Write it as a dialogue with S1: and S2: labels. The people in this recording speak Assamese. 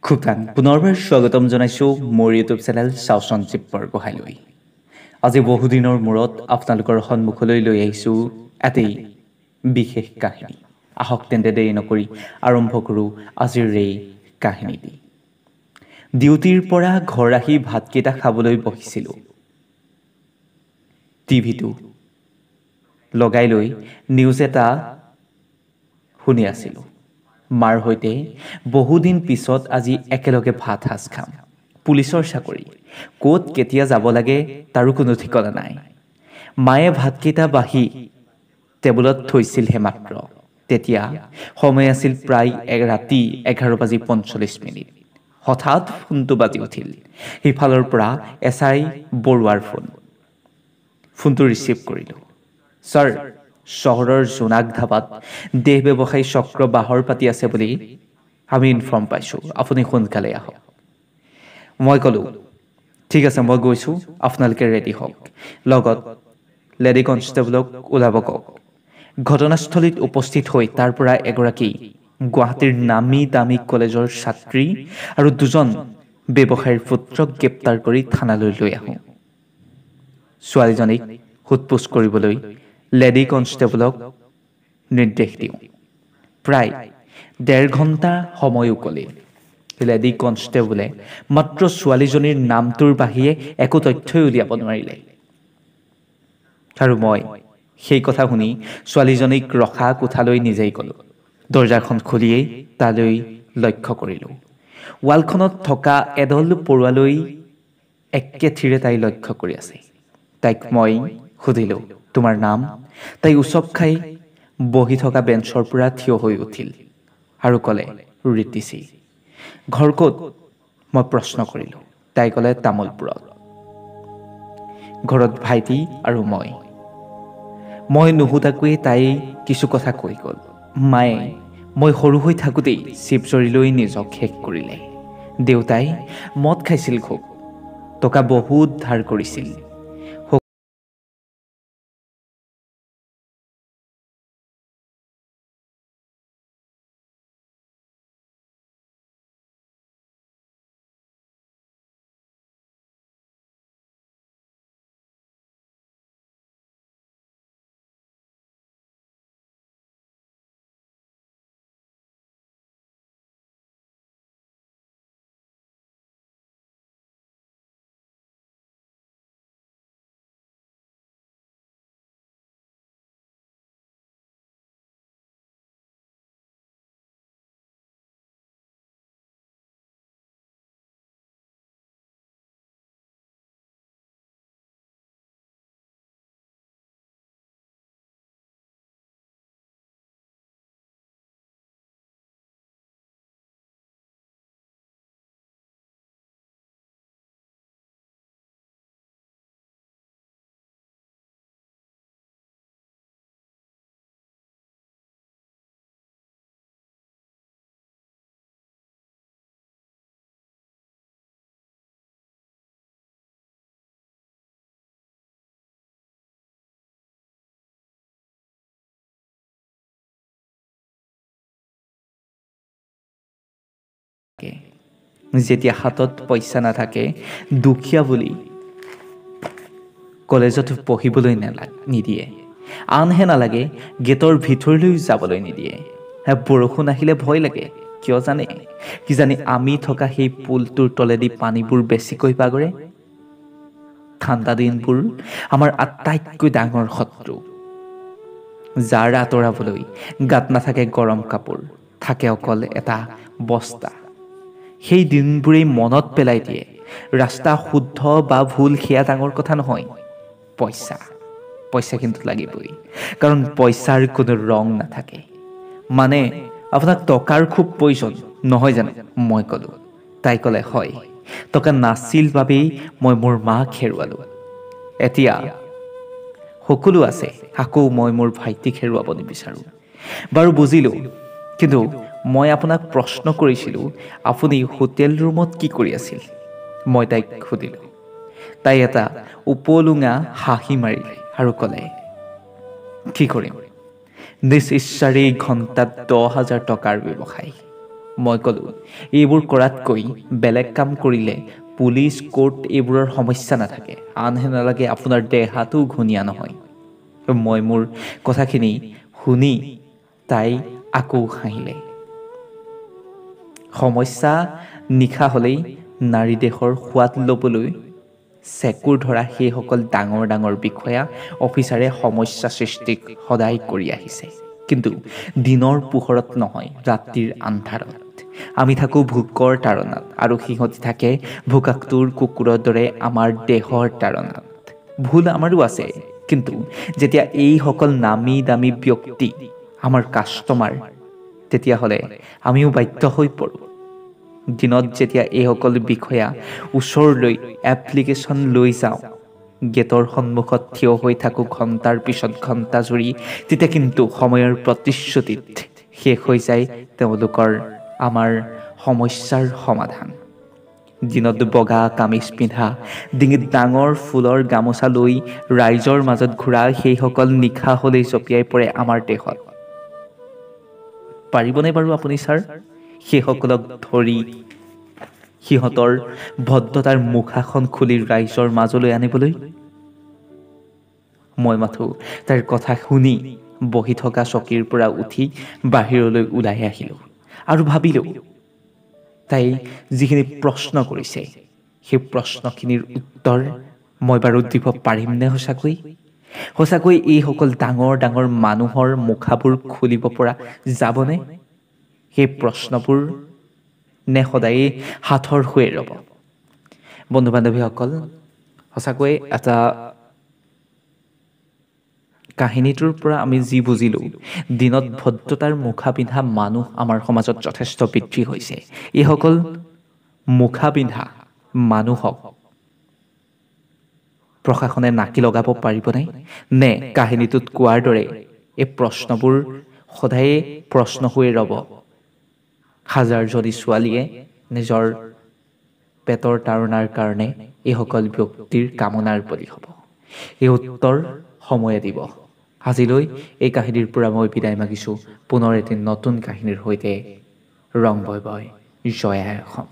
S1: খুব টান পুনৰবাৰ স্বাগতম জনাইছোঁ মোৰ ইউটিউব চেনেল চাও সঞ্জীৱ বৰগোহাঁইলৈ। আজি বহুদিনৰ মূৰত আপোনালোকৰ সন্মুখলৈ লৈ আহিছোঁ এটি বিশেষ কাহিনী। আহক তেন্তে দেৰি নকৰি আৰম্ভ কৰোঁ আজিৰ এই কাহিনীটি। ডিউটিৰ পৰা ঘৰ আহি ভাতকেইটা খাবলৈ বহিছিলোঁ। টিভিটো লগাই লৈ নিউজ এটা শুনি আছিলোঁ। মাৰ সৈতে বহুদিন পিছত আজি একেলগে ভাত সাজ খাম। পুলিচৰ চাকৰি, ক'ত কেতিয়া যাব লাগে তাৰো কোনো ঠিকনা নাই। মায়ে ভাতকেইটা বাঢ়ি টেবুলত থৈছিলহে মাত্ৰ। তেতিয়া সময় আছিল প্ৰায় ৰাতি 11:45। হঠাৎ ফোনটো বাজি উঠিল। সিফালৰ পৰা SI বৰুৱাৰ ফোন। ফোনটো ৰিচিভ কৰিলোঁ। ছাৰ, চহৰৰ জোনাক ধাবাত দেহ ব্যৱসায়ী চক্ৰ বাহৰ পাতি আছে বুলি আমি ইনফৰ্ম পাইছোঁ। আপুনি সোনকালে আহক। মই ক'লোঁ, ঠিক আছে, মই গৈছোঁ, আপোনালোকে ৰেডি হওক। লগত লেডি কনষ্টেবলক ওলাব কওক। ঘটনাস্থলীত উপস্থিত হৈ তাৰ পৰা এগৰাকী গুৱাহাটীৰ নামী দামী কলেজৰ ছাত্ৰী আৰু দুজন ব্যৱসায়ীৰ পুত্ৰক গ্ৰেপ্তাৰ কৰি থানালৈ লৈ আহোঁ। ছোৱালীজনীক সোধপোছ কৰিবলৈ লেডি কনষ্টেবলক নিৰ্দেশ দিওঁ। প্ৰায় 1.5 ঘণ্টা সময় উকলিল। লেডি কনষ্টেবলে মাত্ৰ ছোৱালীজনীৰ নামটোৰ বাহিৰে একো তথ্যই উলিয়াব নোৱাৰিলে। আৰু মই সেই কথা শুনি ছোৱালীজনীক ৰখা কোঠালৈ নিজেই গ'লোঁ। দৰজাখন খুলিয়েই তালৈ লক্ষ্য কৰিলোঁ। ৱালখনত থকা এডল পৰুৱালৈ একেথিৰে তাই লক্ষ্য কৰি আছে। তাইক মই সুধিলোঁ, তোমাৰ নাম? তাই উচপ খাই বহি থকা বেঞ্চৰ পৰা থিয় হৈ উঠিল আৰু ক'লে, ঋতিশী। ঘৰ ক'ত? মই প্ৰশ্ন কৰিলোঁ। তাই ক'লে, তামোলপুৰত। ঘৰত ভাইটি আৰু মই নুসুধাকৈয়ে তাই কিছু কথা কৈ গ'ল। মায়ে মই সৰু হৈ থাকোঁতেই চিপজৰি লৈ নিজক শেষ কৰিলে। দেউতাই মদ খাইছিল খুব, টকা বহুত ধাৰ কৰিছিল। যেতিয়া হাতত পইচা নাথাকে, দুখীয়া বুলি কলেজত পঢ়িবলৈ নিদিয়ে। আনহে নালাগে, গেটৰ ভিতৰলৈ যাবলৈ নিদিয়ে। বৰষুণ আহিলে ভয় লাগে, কিয় জানে? কিজানি আমি থকা সেই পুলটোৰ তলেদি পানীবোৰ বেছিকৈ বাগৰে। ঠাণ্ডা দিনবোৰ আমাৰ আটাইতকৈ ডাঙৰ শত্ৰু, যাৰ আঁতৰাবলৈ গাত নাথাকে গৰম কাপোৰ, থাকে অকল এটা বস্তা। সেই দিনবোৰেই মনত পেলাই দিয়ে, ৰাস্তা শুদ্ধ বা ভুল সেয়া ডাঙৰ কথা নহয়। পইচা কিন্তু লাগিবই, কাৰণ পইচাৰ কোনো ৰং নাথাকে। মানে আপোনাক টকাৰ খুব প্ৰয়োজন নহয় জানো? মই ক'লোঁ। তাই ক'লে, হয়, টকা নাছিল বাবেই মই মোৰ মাক হেৰুৱালোঁ। এতিয়া সকলো আছে, আকৌ মই মোৰ ভাইটিক হেৰুৱাব নিবিচাৰোঁ। বাৰু বুজিলোঁ, কিন্তু মই আপোনাক প্ৰশ্ন কৰিছিলোঁ, আপুনি হোটেল ৰুমত কি কৰি আছিল? মই তাইক সুধিলোঁ। তাই এটা উপলুঙা হাঁহি মাৰিলে আৰু ক'লে, কি কৰিম, নিজ ইচ্ছাৰেই ঘণ্টাত 10,000 টকাৰ ব্যৱসায়। মই ক'লোঁ, এইবোৰ কৰাতকৈ বেলেগ কাম কৰিলে পুলিচ কোৰ্ট এইবোৰৰ সমস্যা নাথাকে, আনহে নালাগে আপোনাৰ দেহাটো ঘূণীয়া নহয়। মই মোৰ কথাখিনি শুনি তাই আকৌ হাঁহিলে। সমস্যা নিশা হ'লেই নাৰী দেশৰ সোৱাদ ল'বলৈ চেকুৰ ধৰা সেইসকল ডাঙৰ ডাঙৰ বিষয়া অফিচাৰে সমস্যা সৃষ্টি সদায় কৰি আহিছে, কিন্তু দিনৰ পোহৰত নহয়, ৰাতিৰ আন্ধাৰত। আমি থাকোঁ ভোকৰ তাৰণাত আৰু সিহঁতি থাকে ভোকাতুৰ কুকুৰৰ দৰে আমাৰ দেহৰ তাৰণাত। ভুল আমাৰো আছে, কিন্তু যেতিয়া এইসকল নামী দামী ব্যক্তি আমাৰ কাষ্টমাৰ, তেতিয়াহ'লে আমিও বাধ্য হৈ পৰোঁ। দিনত যেতিয়া এইসকল বিষয়া ওচৰলৈ এপ্লিকেশ্যন লৈ যাওঁ, গেটৰ সন্মুখত থিয় হৈ থাকোঁ ঘণ্টাৰ পিছত ঘণ্টা জুৰি, তেতিয়া কিন্তু সময়ৰ প্ৰতিশ্ৰুতিত শেষ হৈ যায় তেওঁলোকৰ আমাৰ সমস্যাৰ সমাধান। দিনত বগা কামিজ পিন্ধা, ডিঙিত ডাঙৰ ফুলৰ গামোচা লৈ ৰাইজৰ মাজত ঘূৰা সেইসকল নিশা হ'লেই জঁপিয়াই পৰে আমাৰ দেহত। পাৰিবনে বাৰু আপুনি ছাৰ সেইসকলক ধৰি সিহঁতৰ ভদ্ৰতাৰ মুখাখন খুলি ৰাইজৰ মাজলৈ আনিবলৈ? মই মাথো তাইৰ কথা শুনি বহি থকা চকীৰ পৰা উঠি বাহিৰলৈ ওলাই আহিলোঁ আৰু ভাবিলোঁ, তাই যিখিনি প্ৰশ্ন কৰিছে সেই প্ৰশ্নখিনিৰ উত্তৰ মই বাৰু দিব পাৰিমনে সঁচাকৈ? সঁচাকৈ এইসকল ডাঙৰ ডাঙৰ মানুহৰ মুখাবোৰ খুলিব পৰা যাবনে? সেই প্ৰশ্নবোৰ নে সদায়ে হাতৰ হৈ ৰ'ব? বন্ধু বান্ধৱীসকল, সঁচাকৈ এটা কাহিনীটোৰ পৰা আমি যি বুজিলোঁ, দিনত ভদ্ৰতাৰ মুখা পিন্ধা মানুহ আমাৰ সমাজত যথেষ্ট বৃদ্ধি হৈছে। এইসকল মুখা পিন্ধা মানুহক প্ৰশাসনে নাকি লগাব পাৰিবনে? নে কাহিনীটোত কোৱাৰ দৰে এই প্ৰশ্নবোৰ সদায়ে প্ৰশ্ন হৈ ৰ'ব? হাজাৰজনী ছোৱালীয়ে নিজৰ পেটৰ তাৰণাৰ কাৰণে এইসকল ব্যক্তিৰ কামনাৰ বলি হ'ব। এই উত্তৰ সময়ে দিব। আজিলৈ এই কাহিনীৰ পৰা মই বিদায় মাগিছোঁ। পুনৰ এটি নতুন কাহিনীৰ সৈতে ৰং বয় বয়। জয় আই অসম।